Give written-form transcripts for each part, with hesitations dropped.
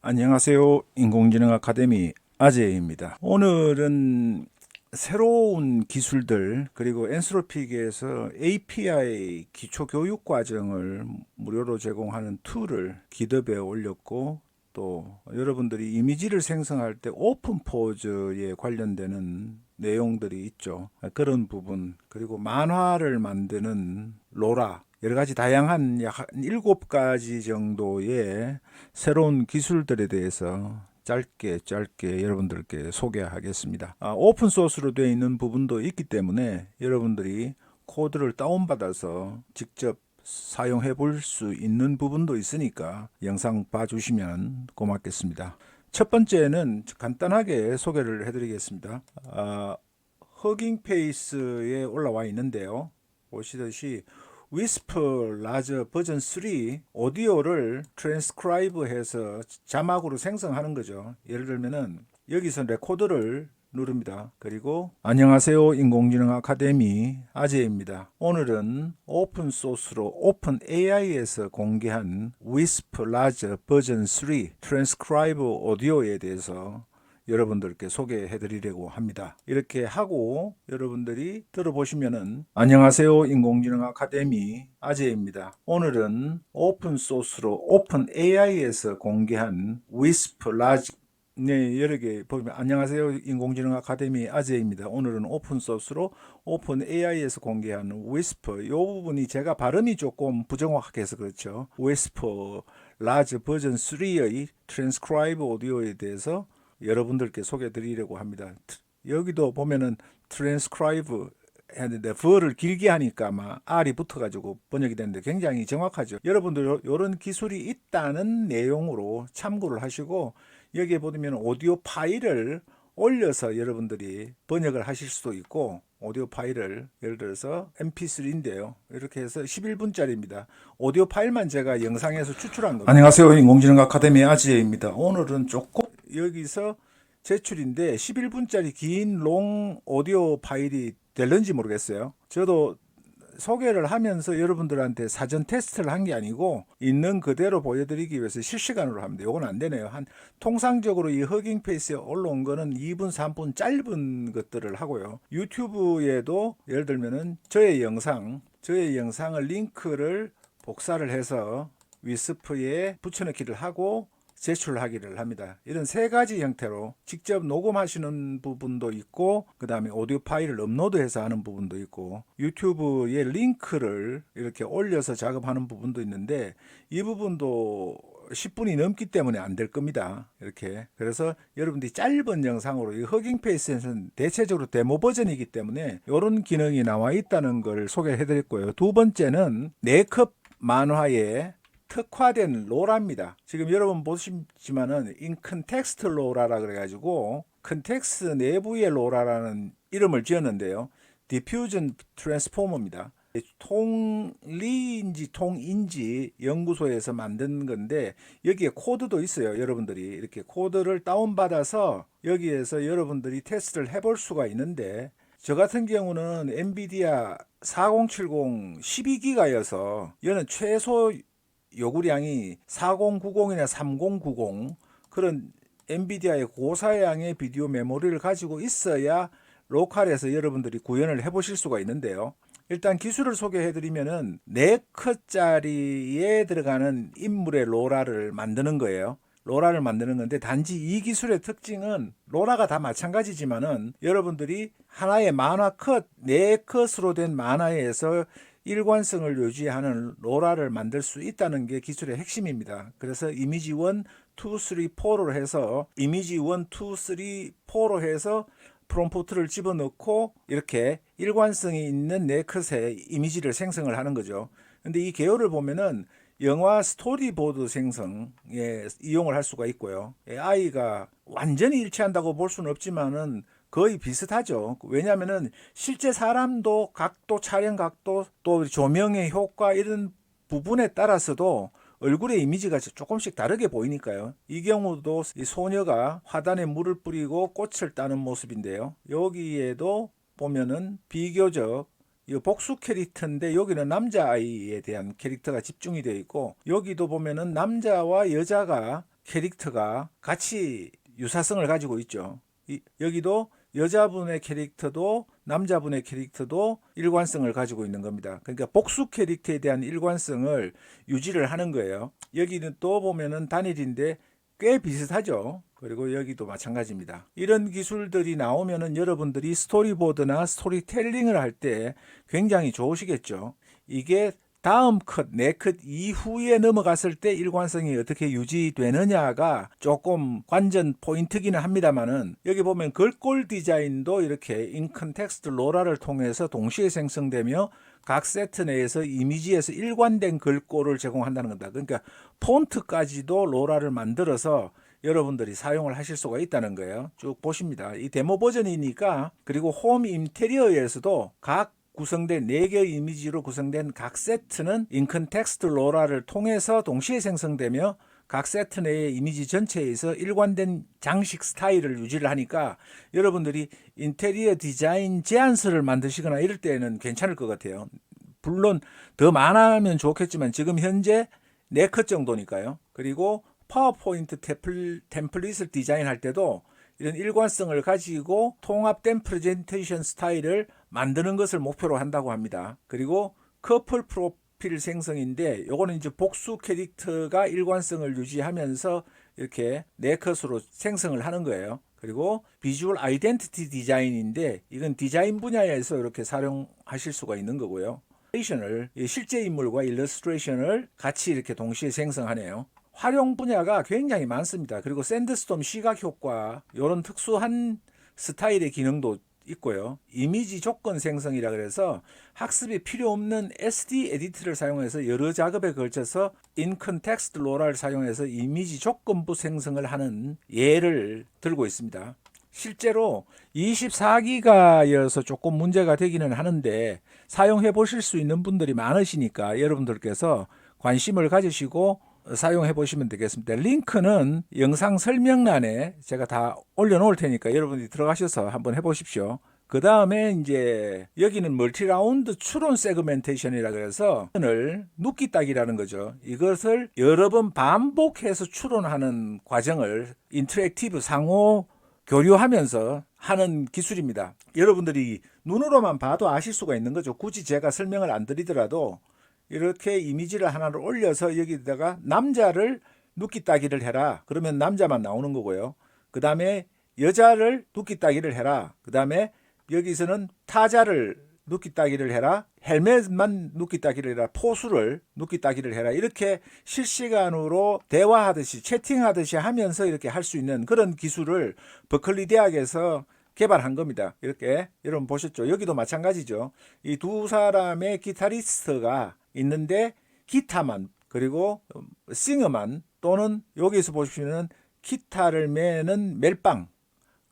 안녕하세요. 인공지능 아카데미 아재입니다. 오늘은 새로운 기술들 그리고 엔스로픽에서 API 기초 교육 과정을 무료로 제공하는 툴을 기업에 올렸고, 또 여러분들이 이미지를 생성할 때 오픈 포즈에 관련되는 내용들이 있죠. 그런 부분, 그리고 만화를 만드는 로라, 여러 가지 다양한 약 7가지 정도의 새로운 기술들에 대해서 짧게 여러분들께 소개하겠습니다. 오픈 소스로 되어 있는 부분도 있기 때문에 여러분들이 코드를 다운받아서 직접 사용해 볼 수 있는 부분도 있으니까 영상 봐주시면 고맙겠습니다. 첫 번째는 간단하게 소개를 해드리겠습니다. 허깅 페이스에 올라와 있는데요. 보시듯이 위스퍼 라저 버전 3 오디오를 트랜스크라이브 해서 자막으로 생성하는 거죠. 예를 들면은 여기서 레코더를 누릅니다. 그리고 안녕하세요, 인공지능 아카데미 아재입니다. 오늘은 오픈 소스로 오픈 AI에서 공개한 위스퍼 라저 버전 3 트랜스크라이브 오디오에 대해서 여러분들께 소개해 드리려고 합니다. 이렇게 하고 여러분들이 들어보시면은 안녕하세요, 인공지능 아카데미 아재입니다. 오늘은 오픈 소스로 오픈 AI에서 공개한 위스퍼 라지, 네, 여러 개 보면 안녕하세요, 인공지능 아카데미 아재입니다. 오늘은 오픈 소스로 오픈 AI에서 공개한 위스퍼, 이 부분이 제가 발음이 조금 부정확해서 그렇죠. 위스퍼 라지 버전 3의 트랜스크라이브 오디오에 대해서 여러분들께 소개해 드리려고 합니다. 여기도 보면은 트랜스크라이브 했는데 V를 길게 하니까 아마 R이 붙어가지고 번역이 되는데 굉장히 정확하죠. 여러분들 이런 기술이 있다는 내용으로 참고를 하시고, 여기에 보면 오디오 파일을 올려서 여러분들이 번역을 하실 수도 있고, 오디오 파일을 예를 들어서 mp3인데요. 이렇게 해서 11분짜리입니다. 오디오 파일만 제가 영상에서 추출한 겁니다. 안녕하세요, 인공지능 아카데미 아지입니다. 오늘은 조금 여기서 제출인데 11분짜리 긴 롱 오디오 파일이 될는지 모르겠어요. 저도 소개를 하면서 여러분들한테 사전 테스트를 한 게 아니고 있는 그대로 보여드리기 위해서 실시간으로 합니다. 요건 안 되네요. 통상적으로 이 허깅 페이스에 올라온 거는 2분, 3분 짧은 것들을 하고요. 유튜브에도 예를 들면은 저의 영상을 링크를 복사를 해서 위스프에 붙여넣기를 하고 제출하기를 합니다. 이런 3가지 형태로 직접 녹음하시는 부분도 있고, 그 다음에 오디오 파일을 업로드해서 하는 부분도 있고, 유튜브에 링크를 이렇게 올려서 작업하는 부분도 있는데, 이 부분도 10분이 넘기 때문에 안 될 겁니다. 이렇게. 그래서 여러분들이 짧은 영상으로, 이 허깅 페이스에서는 대체적으로 데모 버전이기 때문에 이런 기능이 나와 있다는 걸 소개해 드렸고요. 두 번째는 4컵 만화의 특화된 로라입니다. 지금 여러분 보시지만은 인컨텍스트 로라라 그래가지고 컨텍스트 내부의 로라라는 이름을 지었는데요. 디퓨전 트랜스포머입니다. 통리인지 통인지 연구소에서 만든 건데, 여기에 코드도 있어요. 여러분들이 이렇게 코드를 다운받아서 여기에서 여러분들이 테스트를 해볼 수가 있는데, 저 같은 경우는 엔비디아 4070 12기가여서 얘는 최소 요구량이 4090이나 3090 그런 엔비디아의 고사양의 비디오 메모리를 가지고 있어야 로컬에서 여러분들이 구현을 해 보실 수가 있는데요. 일단 기술을 소개해 드리면은 4컷짜리에 들어가는 인물의 로라를 만드는 거예요. 로라를 만드는 건데, 단지 이 기술의 특징은 로라가 다 마찬가지지만은 여러분들이 하나의 만화 컷, 4컷으로 된 만화에서 일관성을 유지하는 로라를 만들 수 있다는 게 기술의 핵심입니다. 그래서 이미지 1, 2, 3, 4로 해서 이미지 1, 2, 3, 4로 해서 프롬프트를 집어넣고 이렇게 일관성이 있는 4컷의 이미지를 생성을 하는 거죠. 근데 이 개요를 보면은 영화 스토리보드 생성에 이용을 할 수가 있고요. AI가 완전히 일치한다고 볼 수는 없지만은 거의 비슷하죠. 왜냐하면은 실제 사람도 각도, 촬영 각도, 또 조명의 효과 이런 부분에 따라서도 얼굴의 이미지가 조금씩 다르게 보이니까요. 이 경우도 이 소녀가 화단에 물을 뿌리고 꽃을 따는 모습인데요. 여기에도 보면은 비교적 이 복수 캐릭터인데, 여기는 남자아이에 대한 캐릭터가 집중이 되어 있고, 여기도 보면은 남자와 여자가 캐릭터가 같이 유사성을 가지고 있죠. 여기도 여자분의 캐릭터도 남자분의 캐릭터도 일관성을 가지고 있는 겁니다. 그러니까 복수 캐릭터에 대한 일관성을 유지를 하는 거예요. 여기는 또 보면은 단일인데 꽤 비슷하죠. 그리고 여기도 마찬가지입니다. 이런 기술들이 나오면은 여러분들이 스토리보드나 스토리텔링을 할 때 굉장히 좋으시겠죠. 이게 다음 컷, 네 컷 이후에 넘어갔을 때 일관성이 어떻게 유지되느냐가 조금 관전 포인트기는 합니다만은, 여기 보면 글꼴 디자인도 이렇게 인컨텍스트 로라를 통해서 동시에 생성되며 각 세트 내에서 이미지에서 일관된 글꼴을 제공한다는 겁니다. 그러니까 폰트까지도 로라를 만들어서 여러분들이 사용을 하실 수가 있다는 거예요. 쭉 보십니다. 이 데모 버전이니까. 그리고 홈 인테리어에서도 각 구성된 4개 이미지로 구성된 각 세트는 인컨텍스트 로라를 통해서 동시에 생성되며 각 세트 내의 이미지 전체에서 일관된 장식 스타일을 유지를 하니까 여러분들이 인테리어 디자인 제안서를 만드시거나 이럴 때는 괜찮을 것 같아요. 물론 더 많으면 좋겠지만 지금 현재 4컷 정도니까요. 그리고 파워포인트 템플릿을 디자인할 때도 이런 일관성을 가지고 통합된 프레젠테이션 스타일을 만드는 것을 목표로 한다고 합니다. 그리고 커플 프로필 생성인데 요거는 이제 복수 캐릭터가 일관성을 유지하면서 이렇게 4컷으로 생성을 하는 거예요. 그리고 비주얼 아이덴티티 디자인인데 이건 디자인 분야에서 이렇게 사용하실 수가 있는 거고요. 실제 인물과 일러스트레이션을 같이 이렇게 동시에 생성하네요. 활용 분야가 굉장히 많습니다. 그리고 샌드스톰 시각 효과 이런 특수한 스타일의 기능도 있고요. 이미지 조건 생성이라 그래서 학습이 필요 없는 SD 에디트를 사용해서 여러 작업에 걸쳐서 인컨텍스트 로라를 사용해서 이미지 조건부 생성을 하는 예를 들고 있습니다. 실제로 24기가여서 조금 문제가 되기는 하는데 사용해 보실 수 있는 분들이 많으시니까 여러분들께서 관심을 가지시고 사용해 보시면 되겠습니다. 링크는 영상 설명란에 제가 다 올려놓을 테니까 여러분들이 들어가셔서 한번 해보십시오. 그 다음에 이제 여기는 멀티라운드 추론 세그멘테이션이라 그래서 눕기 따기라는 거죠. 이것을 여러 번 반복해서 추론하는 과정을 인터랙티브 상호 교류하면서 하는 기술입니다. 여러분들이 눈으로만 봐도 아실 수가 있는 거죠. 굳이 제가 설명을 안 드리더라도 이렇게 이미지를 하나를 올려서 여기다가 남자를 눕기 따기를 해라. 그러면 남자만 나오는 거고요. 그 다음에 여자를 눕기 따기를 해라. 그 다음에 여기서는 타자를 눕기 따기를 해라. 헬멧만 눕기 따기를 해라. 포수를 눕기 따기를 해라. 이렇게 실시간으로 대화하듯이 채팅하듯이 하면서 이렇게 할 수 있는 그런 기술을 버클리 대학에서 개발한 겁니다. 이렇게 여러분 보셨죠? 여기도 마찬가지죠. 이 두 사람의 기타리스트가 있는데 기타만 그리고 싱어만 또는 여기서 보시면 기타를 매는 멜빵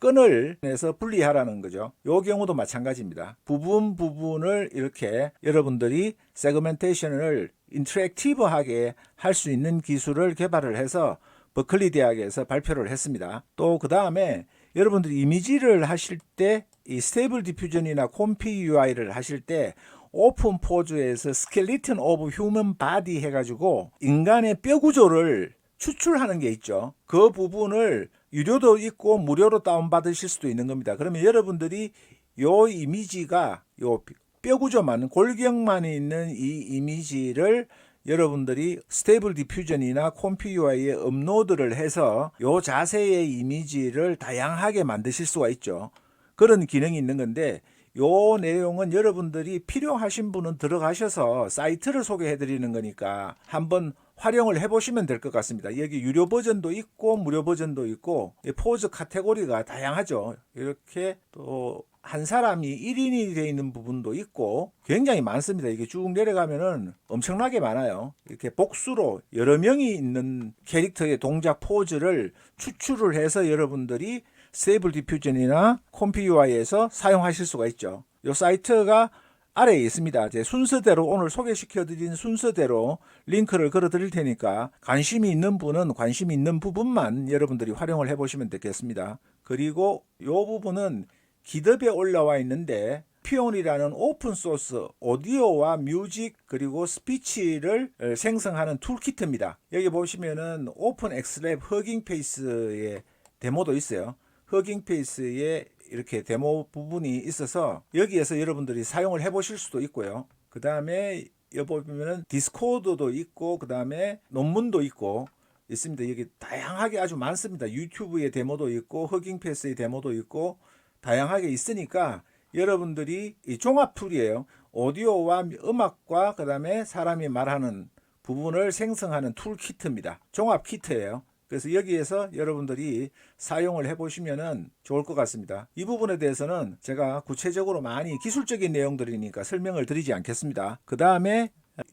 끈을 내서 분리하라는 거죠. 이 경우도 마찬가지입니다. 부분을 이렇게 여러분들이 세그멘테이션을 인터랙티브하게 할 수 있는 기술을 개발을 해서 버클리 대학에서 발표를 했습니다. 또 그 다음에 여러분들이 이미지를 하실 때 이 스테이블 디퓨전이나 콤피 UI를 하실 때 오픈 포즈에서 스켈리턴 오브 휴먼 바디 해가지고 인간의 뼈 구조를 추출하는 게 있죠. 그 부분을 유료도 있고 무료로 다운받으실 수도 있는 겁니다. 그러면 여러분들이 요 이미지가 요 뼈 구조만 골격만 있는 이 이미지를 여러분들이 스테이블 디퓨전이나 콤피 UI에 업로드를 해서 요 자세의 이미지를 다양하게 만드실 수가 있죠. 그런 기능이 있는 건데 요 내용은 여러분들이 필요하신 분은 들어가셔서 사이트를 소개해 드리는 거니까 한번 활용을 해보시면 될 것 같습니다. 여기 유료 버전도 있고 무료 버전도 있고 포즈 카테고리가 다양하죠. 이렇게 또 한 사람이 1인이 되어 있는 부분도 있고 굉장히 많습니다. 이게 쭉 내려가면은 엄청나게 많아요. 이렇게 복수로 여러 명이 있는 캐릭터의 동작 포즈를 추출을 해서 여러분들이 스테이블 디퓨전이나 콤피 UI에서 사용하실 수가 있죠. 이 사이트가 아래에 있습니다. 제 순서대로 오늘 소개시켜드린 순서대로 링크를 걸어 드릴 테니까 관심이 있는 분은 관심이 있는 부분만 여러분들이 활용을 해보시면 되겠습니다. 그리고 이 부분은 기덥에 올라와 있는데 피온이라는 오픈 소스 오디오와 뮤직 그리고 스피치를 생성하는 툴키트입니다. 여기 보시면은 오픈 엑스랩 허깅 페이스의 데모도 있어요. 허깅 페이스에 이렇게 데모 부분이 있어서 여기에서 여러분들이 사용을 해 보실 수도 있고요. 그 다음에 여기 보면은 디스코드도 있고 그 다음에 논문도 있고 있습니다. 여기 다양하게 아주 많습니다. 유튜브의 데모도 있고 허깅 페이스의 데모도 있고 다양하게 있으니까 여러분들이 이 종합 툴이에요. 오디오와 음악과 그 다음에 사람이 말하는 부분을 생성하는 툴 키트입니다. 종합 키트예요. 그래서 여기에서 여러분들이 사용을 해보시면 좋을 것 같습니다. 이 부분에 대해서는 제가 구체적으로 많이 기술적인 내용들이니까 설명을 드리지 않겠습니다. 그 다음에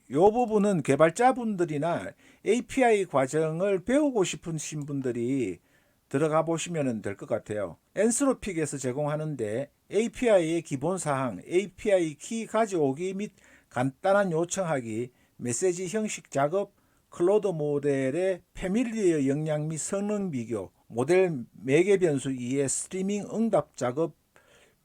이 부분은 개발자분들이나 API 과정을 배우고 싶으신 분들이 들어가 보시면 될 것 같아요. 엔스로픽에서 제공하는데 API의 기본사항, API 키 가져오기 및 간단한 요청하기, 메시지 형식 작업, 클로드 모델의 패밀리어 역량 및 성능 비교, 모델 매개 변수 2의 스트리밍 응답 작업,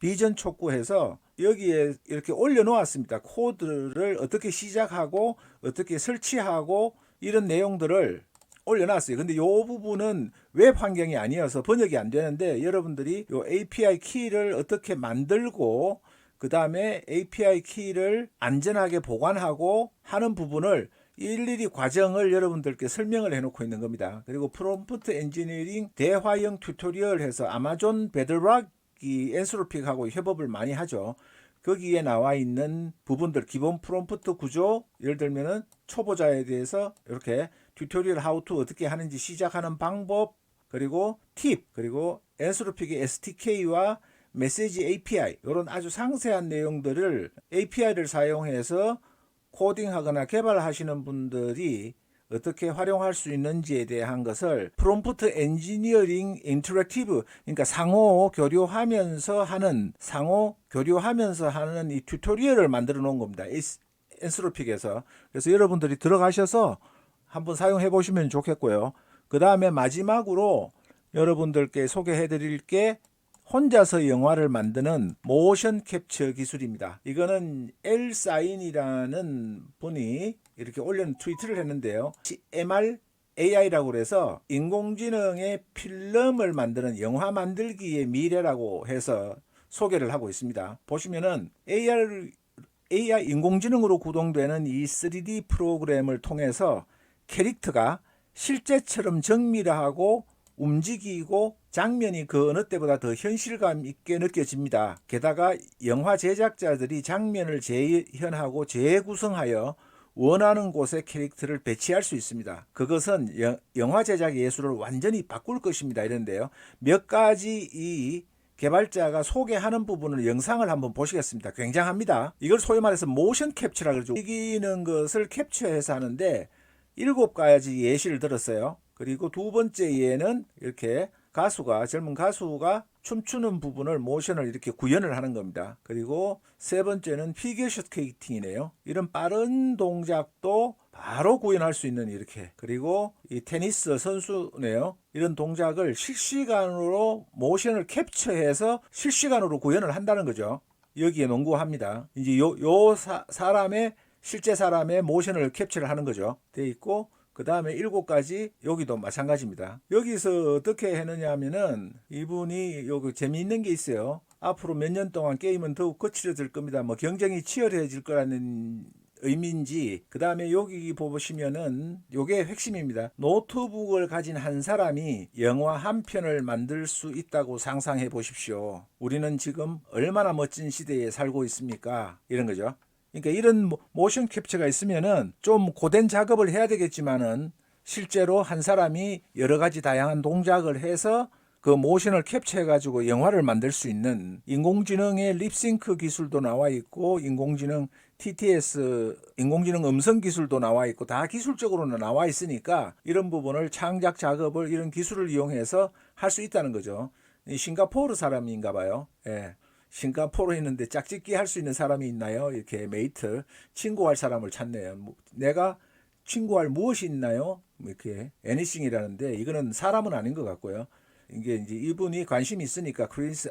비전 촉구해서 여기에 이렇게 올려놓았습니다. 코드를 어떻게 시작하고 어떻게 설치하고 이런 내용들을 올려놨어요. 근데 이 부분은 웹 환경이 아니어서 번역이 안 되는데 여러분들이 이 API 키를 어떻게 만들고 그 다음에 API 키를 안전하게 보관하고 하는 부분을 일일이 과정을 여러분들께 설명을 해놓고 있는 겁니다. 그리고 프롬프트 엔지니어링 대화형 튜토리얼 해서 아마존 베드락이 엔스로픽하고 협업을 많이 하죠. 거기에 나와 있는 부분들 기본 프롬프트 구조 예를 들면은 초보자에 대해서 이렇게 튜토리얼 하우투 어떻게 하는지 시작하는 방법 그리고 팁 그리고 엔스로픽의 SDK와 메시지 API 이런 아주 상세한 내용들을 API를 사용해서 코딩하거나 개발하시는 분들이 어떻게 활용할 수 있는지에 대한 것을 프롬프트 엔지니어링 인터랙티브 그러니까 상호 교류하면서 하는 이 튜토리얼을 만들어 놓은 겁니다. 엔스로픽에서. 그래서 여러분들이 들어가셔서 한번 사용해 보시면 좋겠고요. 그 다음에 마지막으로 여러분들께 소개해 드릴 게 혼자서 영화를 만드는 모션 캡처 기술입니다. 이거는 엘사인이라는 분이 이렇게 트위트를 했는데요. MR AI라고 그래서 인공지능의 필름을 만드는 영화 만들기의 미래라고 해서 소개를 하고 있습니다. 보시면은 AI 인공지능으로 구동되는 이 3D 프로그램을 통해서 캐릭터가 실제처럼 정밀하고 움직이고 장면이 그 어느 때보다 더 현실감 있게 느껴집니다. 게다가 영화 제작자들이 장면을 재현하고 재구성하여 원하는 곳에 캐릭터를 배치할 수 있습니다. 그것은 영화 제작 예술을 완전히 바꿀 것입니다. 이런데요. 몇 가지 이 개발자가 소개하는 부분을 영상을 한번 보시겠습니다. 굉장합니다. 이걸 소위 말해서 모션 캡처라 그러죠. 움직이는 것을 캡처해서 하는데 7가지 예시를 들었어요. 그리고 두 번째 예는 이렇게 젊은 가수가 춤추는 부분을 모션을 이렇게 구현을 하는 겁니다. 그리고 세 번째는 피겨 스케이팅이네요. 이런 빠른 동작도 바로 구현할 수 있는 이렇게. 그리고 이 테니스 선수네요. 이런 동작을 실시간으로 모션을 캡처해서 실시간으로 구현을 한다는 거죠. 여기에 농구합니다. 이제 실제 사람의 모션을 캡처를 하는 거죠. 돼 있고 그 다음에 7가지 여기도 마찬가지입니다. 여기서 어떻게 했느냐 하면은 이분이 여기 재미있는 게 있어요. 앞으로 몇 년 동안 게임은 더욱 거칠어질 겁니다. 뭐 경쟁이 치열해질 거라는 의미인지 그 다음에 여기 보시면은 요게 핵심입니다. 노트북을 가진 한 사람이 영화 한 편을 만들 수 있다고 상상해 보십시오. 우리는 지금 얼마나 멋진 시대에 살고 있습니까? 이런 거죠. 그러니까 이런 모션 캡처가 있으면은 좀 고된 작업을 해야 되겠지만은 실제로 한 사람이 여러 가지 다양한 동작을 해서 그 모션을 캡처해 가지고 영화를 만들 수 있는 인공지능의 립싱크 기술도 나와 있고 인공지능 TTS 인공지능 음성 기술도 나와 있고 다 기술적으로는 나와 있으니까 이런 부분을 창작 작업을 이런 기술을 이용해서 할 수 있다는 거죠. 싱가포르 사람인가 봐요. 예. 싱가포르에 있는데 짝짓기 할 수 있는 사람이 있나요? 이렇게 메이트, 친구할 사람을 찾네요. 내가 친구할 무엇이 있나요? 이렇게 애니싱이라는데 이거는 사람은 아닌 것 같고요. 이게 이제 이분이 관심이 있으니까 크리스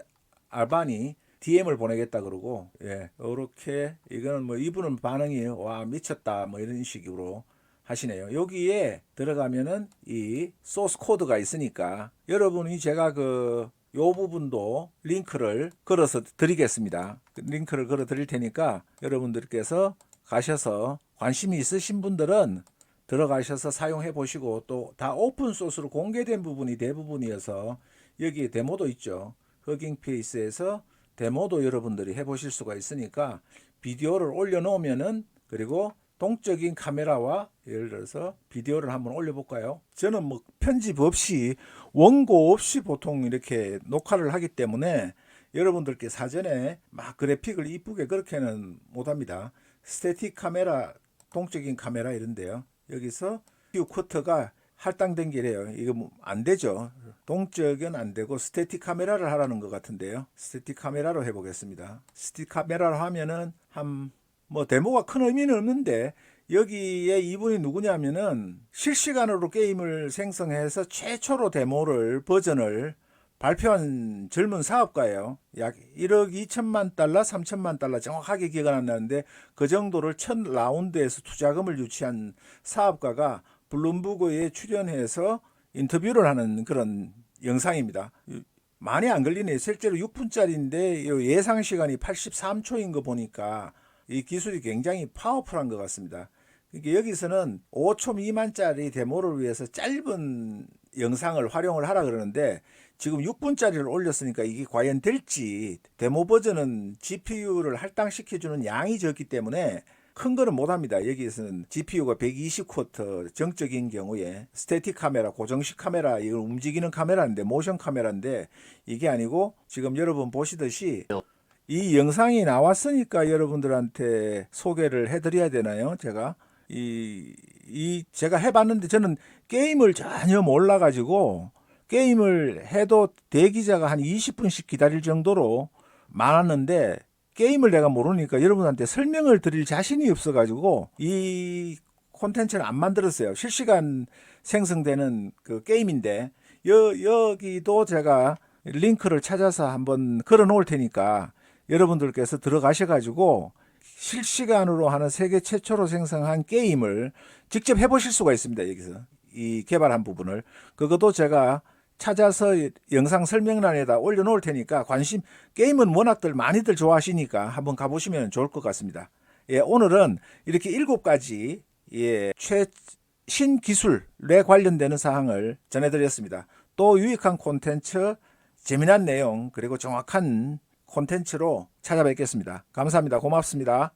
알바니 DM을 보내겠다 그러고, 예, 이렇게 이거는 뭐 이분은 반응이 와 미쳤다 뭐 이런 식으로 하시네요. 여기에 들어가면은 이 소스 코드가 있으니까 여러분이 제가 그 요 부분도 링크를 걸어서 드리겠습니다. 링크를 걸어 드릴 테니까 여러분들께서 가셔서 관심이 있으신 분들은 들어가셔서 사용해 보시고, 또 다 오픈 소스로 공개된 부분이 대부분이어서 여기에 데모도 있죠. 허깅 페이스에서 데모도 여러분들이 해보실 수가 있으니까 비디오를 올려놓으면은, 그리고 동적인 카메라와 예를 들어서 비디오를 한번 올려볼까요? 저는 뭐 편집 없이 원고 없이 보통 이렇게 녹화를 하기 때문에 여러분들께 사전에 막 그래픽을 이쁘게 그렇게는 못합니다. 스태틱 카메라, 동적인 카메라 이런데요. 여기서 뷰 쿼터가 할당된 게래요. 이거 뭐 안 되죠. 동적은 안 되고 스태틱 카메라를 하라는 것 같은데요. 스태틱 카메라로 해보겠습니다. 스태틱 카메라로 하면은 뭐 데모가 큰 의미는 없는데, 여기에 이분이 누구냐면은 실시간으로 게임을 생성해서 최초로 데모를 버전을 발표한 젊은 사업가예요. 약 1억 2천만 달러, 3천만 달러 정확하게 기억 안 나는데 그 정도를 첫 라운드에서 투자금을 유치한 사업가가 블룸버그에 출연해서 인터뷰를 하는 그런 영상입니다. 많이 안 걸리네요. 실제로 6분짜리인데 예상 시간이 83초인 거 보니까 이 기술이 굉장히 파워풀한 것 같습니다. 그러니까 여기서는 5초 미만짜리 데모를 위해서 짧은 영상을 활용을 하라 그러는데, 지금 6분짜리를 올렸으니까 이게 과연 될지, 데모 버전은 GPU를 할당시켜주는 양이 적기 때문에 큰 거는 못합니다. 여기에서는 GPU가 120쿼터 정적인 경우에 스태틱 카메라, 고정식 카메라, 이건 움직이는 카메라인데, 모션 카메라인데, 이게 아니고 지금 여러분 보시듯이 이 영상이 나왔으니까 여러분들한테 소개를 해드려야 되나요? 제가 제가 해봤는데 저는 게임을 전혀 몰라가지고 게임을 해도 대기자가 한 20분씩 기다릴 정도로 많았는데, 게임을 내가 모르니까 여러분한테 설명을 드릴 자신이 없어가지고 이 콘텐츠를 안 만들었어요. 실시간 생성되는 그 게임인데, 여기도 제가 링크를 찾아서 한번 걸어 놓을 테니까 여러분들께서 들어가셔가지고 실시간으로 하는 세계 최초로 생성한 게임을 직접 해보실 수가 있습니다. 여기서 이 개발한 부분을, 그것도 제가 찾아서 영상 설명란에다 올려놓을 테니까 게임은 워낙들 많이들 좋아하시니까 한번 가보시면 좋을 것 같습니다. 예, 오늘은 이렇게 7가지 최신 기술에 관련되는 사항을 전해드렸습니다. 또 유익한 콘텐츠, 재미난 내용, 그리고 정확한 콘텐츠로 찾아뵙겠습니다. 감사합니다. 고맙습니다.